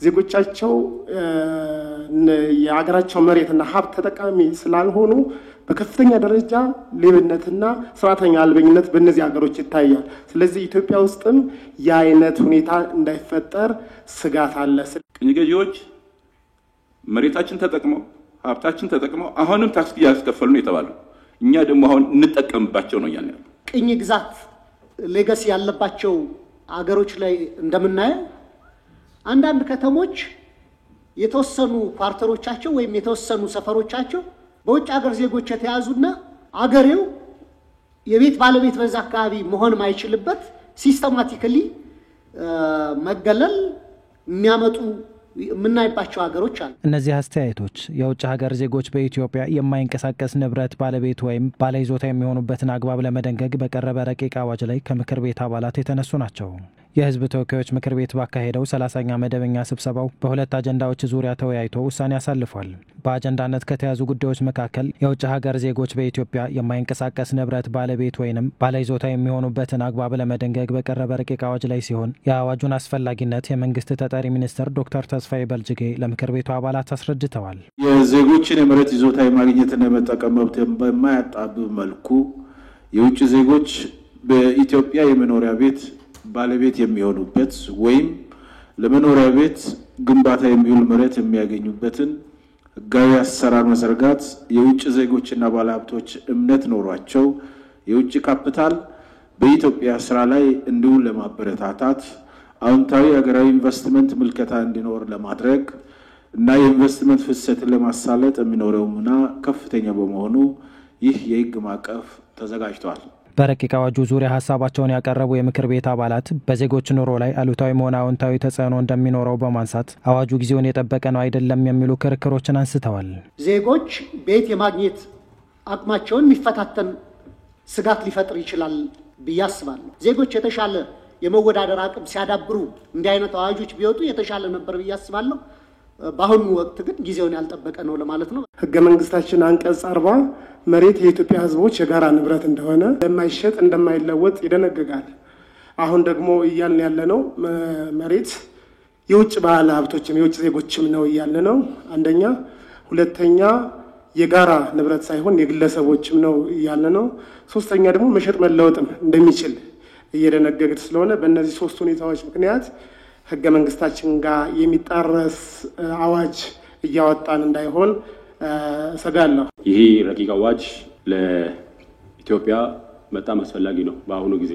ዜጎቻቸው የሀገራቸው መሬትና ሀብት ተጠቃሚ ስላልሆኑ በከፍተኛ ደረጃ ሌብነትና ስርዓተኛ አልበኝነት በእነዚህ ሀገሮች ይታያል። ስለዚህ ኢትዮጵያ ውስጥም የአይነት ሁኔታ እንዳይፈጠር ስጋት አለ። ቅኝ ገዢዎች መሬታችን ተጠቅመው ሀብታችን ተጠቅመው አሁንም ታክስ ያስከፈሉ ነው የተባለው። እኛ ደግሞ አሁን እንጠቀምባቸው ነው ያለው። ቅኝ ግዛት ሌጋሲ ያለባቸው ሀገሮች ላይ እንደምናየው አንዳንድ ከተሞች የተወሰኑ ኳርተሮቻቸው ወይም የተወሰኑ ሰፈሮቻቸው በውጭ ሀገር ዜጎች የተያዙና አገሬው የቤት ባለቤት በዛ አካባቢ መሆን ማይችልበት ሲስተማቲካሊ መገለል የሚያመጡ ምናይባቸው ሀገሮች አሉ። እነዚህ አስተያየቶች የውጭ ሀገር ዜጎች በኢትዮጵያ የማይንቀሳቀስ ንብረት ባለቤት ወይም ባለይዞታ የሚሆኑበትን አግባብ ለመደንገግ በቀረበ ረቂቅ አዋጅ ላይ ከምክር ቤት አባላት የተነሱ ናቸው። የህዝብ ተወካዮች ምክር ቤት ባካሄደው 30ኛ መደበኛ ስብሰባው በሁለት አጀንዳዎች ዙሪያ ተወያይቶ ውሳኔ አሳልፏል። በአጀንዳነት ከተያዙ ጉዳዮች መካከል የውጭ ሀገር ዜጎች በኢትዮጵያ የማይንቀሳቀስ ንብረት ባለቤት ወይንም ባለይዞታ የሚሆኑበትን አግባብ ለመደንገግ በቀረበ ረቂቅ አዋጅ ላይ ሲሆን የአዋጁን አስፈላጊነት የመንግስት ተጠሪ ሚኒስትር ዶክተር ተስፋዬ በልጅጌ ለምክር ቤቱ አባላት አስረድተዋል። የዜጎችን የመሬት ይዞታ የማግኘትና የመጠቀም መብት በማያጣብብ መልኩ የውጭ ዜጎች በኢትዮጵያ የመኖሪያ ቤት ባለቤት የሚሆኑበት ወይም ለመኖሪያ ቤት ግንባታ የሚውል መሬት የሚያገኙበትን ህጋዊ አሰራር መዘርጋት የውጭ ዜጎችና ባለሀብቶች እምነት ኖሯቸው የውጭ ካፒታል በኢትዮጵያ ስራ ላይ እንዲውል ለማበረታታት አውንታዊ ሀገራዊ ኢንቨስትመንት ምልከታ እንዲኖር ለማድረግ እና የኢንቨስትመንት ፍሰትን ለማሳለጥ የሚኖረው ሚና ከፍተኛ በመሆኑ ይህ የህግ ማዕቀፍ ተዘጋጅቷል። በረቂቅ አዋጁ ዙሪያ ሀሳባቸውን ያቀረቡ የምክር ቤት አባላት በዜጎች ኑሮ ላይ አሉታዊ ሆነ አዎንታዊ ተጽዕኖ እንደሚኖረው በማንሳት አዋጁ ጊዜውን የጠበቀ ነው አይደለም የሚሉ ክርክሮችን አንስተዋል። ዜጎች ቤት የማግኘት አቅማቸውን የሚፈታተን ስጋት ሊፈጥር ይችላል ብዬ አስባለሁ። ዜጎች የተሻለ የመወዳደር አቅም ሲያዳብሩ እንዲህ አይነት አዋጆች ቢወጡ የተሻለ ነበር ብዬ አስባለሁ። በአሁኑ ወቅት ግን ጊዜውን ያልጠበቀ ነው ለማለት ነው። ህገ መንግስታችን አንቀጽ 40 መሬት የኢትዮጵያ ህዝቦች የጋራ ንብረት እንደሆነ እንደማይሸጥ እንደማይለወጥ ይደነግጋል። አሁን ደግሞ እያልን ያለነው መሬት የውጭ ባለ ሀብቶችም የውጭ ዜጎችም ነው እያልነው አንደኛ፣ ሁለተኛ የጋራ ንብረት ሳይሆን የግለሰቦችም ነው እያልነው፣ ሶስተኛ ደግሞ መሸጥ መለወጥም እንደሚችል እየደነገገ ስለሆነ በእነዚህ ሶስት ሁኔታዎች ምክንያት ህገ መንግስታችን ጋር የሚጣረስ አዋጅ እያወጣን እንዳይሆን ሰጋለሁ። ይሄ ረቂቅ አዋጅ ለኢትዮጵያ በጣም አስፈላጊ ነው በአሁኑ ጊዜ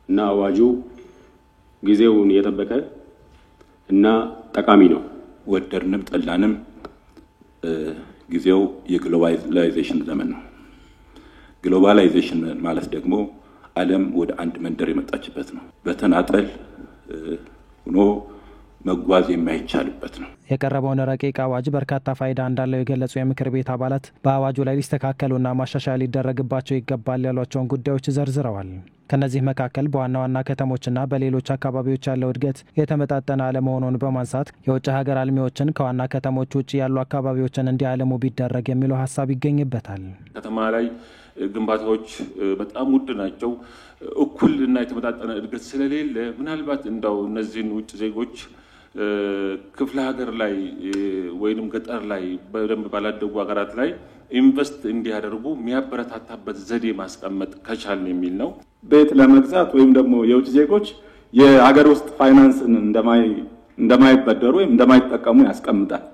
እና አዋጁ ጊዜውን የጠበቀ እና ጠቃሚ ነው። ወደድንም ጠላንም ጊዜው የግሎባላይዜሽን ዘመን ነው። ግሎባላይዜሽን ማለት ደግሞ ዓለም ወደ አንድ መንደር የመጣችበት ነው። በተናጠል ሆኖ መጓዝ የማይቻልበት ነው። የቀረበውን ረቂቅ አዋጅ በርካታ ፋይዳ እንዳለው የገለጹ የምክር ቤት አባላት በአዋጁ ላይ ሊስተካከሉና ማሻሻያ ሊደረግባቸው ይገባል ያሏቸውን ጉዳዮች ዘርዝረዋል። ከነዚህ መካከል በዋና ዋና ከተሞችና በሌሎች አካባቢዎች ያለው እድገት የተመጣጠነ አለመሆኑን በማንሳት የውጭ ሀገር አልሚዎችን ከዋና ከተሞች ውጭ ያሉ አካባቢዎችን እንዲያለሙ ቢደረግ የሚለው ሀሳብ ይገኝበታል። ከተማ ላይ ግንባታዎች በጣም ውድ ናቸው። እኩል እና የተመጣጠነ እድገት ስለሌለ ምናልባት እንደው እነዚህን ውጭ ዜጎች ክፍለ ሀገር ላይ ወይንም ገጠር ላይ በደንብ ባላደጉ ሀገራት ላይ ኢንቨስት እንዲያደርጉ የሚያበረታታበት ዘዴ ማስቀመጥ ከቻልን የሚል ነው። ቤት ለመግዛት ወይም ደግሞ የውጭ ዜጎች የሀገር ውስጥ ፋይናንስን እንደማይበደሩ ወይም እንደማይጠቀሙ ያስቀምጣል።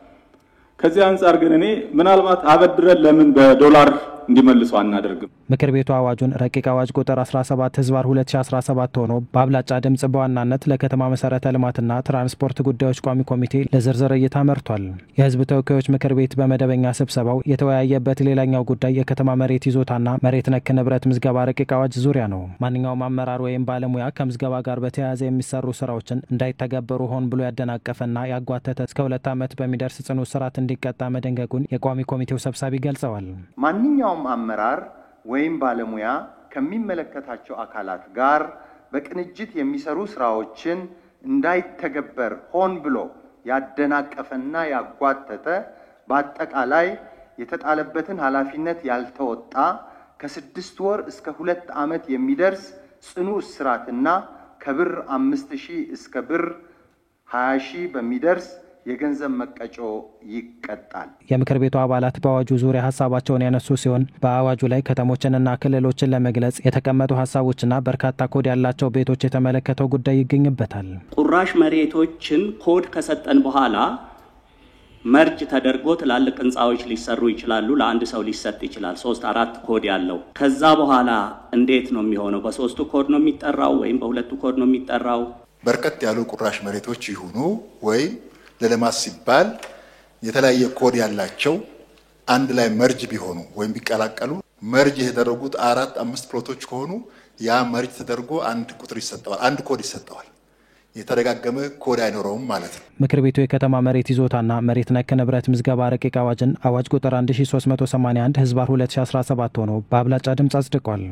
ከዚህ አንፃር ግን እኔ ምናልባት አበድረን ለምን በዶላር እንዲመልሱ አናደርግም? ምክር ቤቱ አዋጁን ረቂቅ አዋጅ ቁጥር 17/2017 ሆኖ በአብላጫ ድምጽ በዋናነት ለከተማ መሰረተ ልማትና ትራንስፖርት ጉዳዮች ቋሚ ኮሚቴ ለዝርዝር እይታ መርቷል። የህዝብ ተወካዮች ምክር ቤት በመደበኛ ስብሰባው የተወያየበት ሌላኛው ጉዳይ የከተማ መሬት ይዞታና መሬት ነክ ንብረት ምዝገባ ረቂቅ አዋጅ ዙሪያ ነው። ማንኛውም አመራር ወይም ባለሙያ ከምዝገባ ጋር በተያያዘ የሚሰሩ ስራዎችን እንዳይተገበሩ ሆን ብሎ ያደናቀፈና ያጓተተ እስከ 2 ዓመት በሚደርስ ጽኑ እስራት እንዲቀጣ መደንገጉን የቋሚ ኮሚቴው ሰብሳቢ ገልጸዋል። ማንኛውም አመራር ወይም ባለሙያ ከሚመለከታቸው አካላት ጋር በቅንጅት የሚሰሩ ስራዎችን እንዳይተገበር ሆን ብሎ ያደናቀፈና ያጓተተ በአጠቃላይ የተጣለበትን ኃላፊነት ያልተወጣ ከ6 ወር እስከ 2 ዓመት የሚደርስ ጽኑ እስራትና ከብር 5000 እስከ ብር 20 ሺህ በሚደርስ የገንዘብ መቀጮ ይቀጣል። የምክር ቤቱ አባላት በአዋጁ ዙሪያ ሀሳባቸውን ያነሱ ሲሆን በአዋጁ ላይ ከተሞችንና ክልሎችን ለመግለጽ የተቀመጡ ሀሳቦችና በርካታ ኮድ ያላቸው ቤቶች የተመለከተው ጉዳይ ይገኝበታል። ቁራሽ መሬቶችን ኮድ ከሰጠን በኋላ መርጅ ተደርጎ ትላልቅ ህንጻዎች ሊሰሩ ይችላሉ። ለአንድ ሰው ሊሰጥ ይችላል 3-4 ኮድ ያለው። ከዛ በኋላ እንዴት ነው የሚሆነው? በሶስቱ ኮድ ነው የሚጠራው ወይም በሁለቱ ኮድ ነው የሚጠራው? በርከት ያሉ ቁራሽ መሬቶች ይሁኑ ወይም ለልማት ሲባል የተለያየ ኮድ ያላቸው አንድ ላይ መርጅ ቢሆኑ ወይም ቢቀላቀሉ መርጅ የተደረጉት 4-5 ፕሎቶች ከሆኑ ያ መርጅ ተደርጎ አንድ ቁጥር ይሰጠዋል፣ አንድ ኮድ ይሰጠዋል። የተደጋገመ ኮድ አይኖረውም ማለት ነው። ምክር ቤቱ የከተማ መሬት ይዞታና መሬት ነክ ንብረት ምዝገባ ረቂቅ አዋጅን አዋጅ ቁጥር 1381/2017 ሆኖ በአብላጫ ድምፅ አጽድቋል።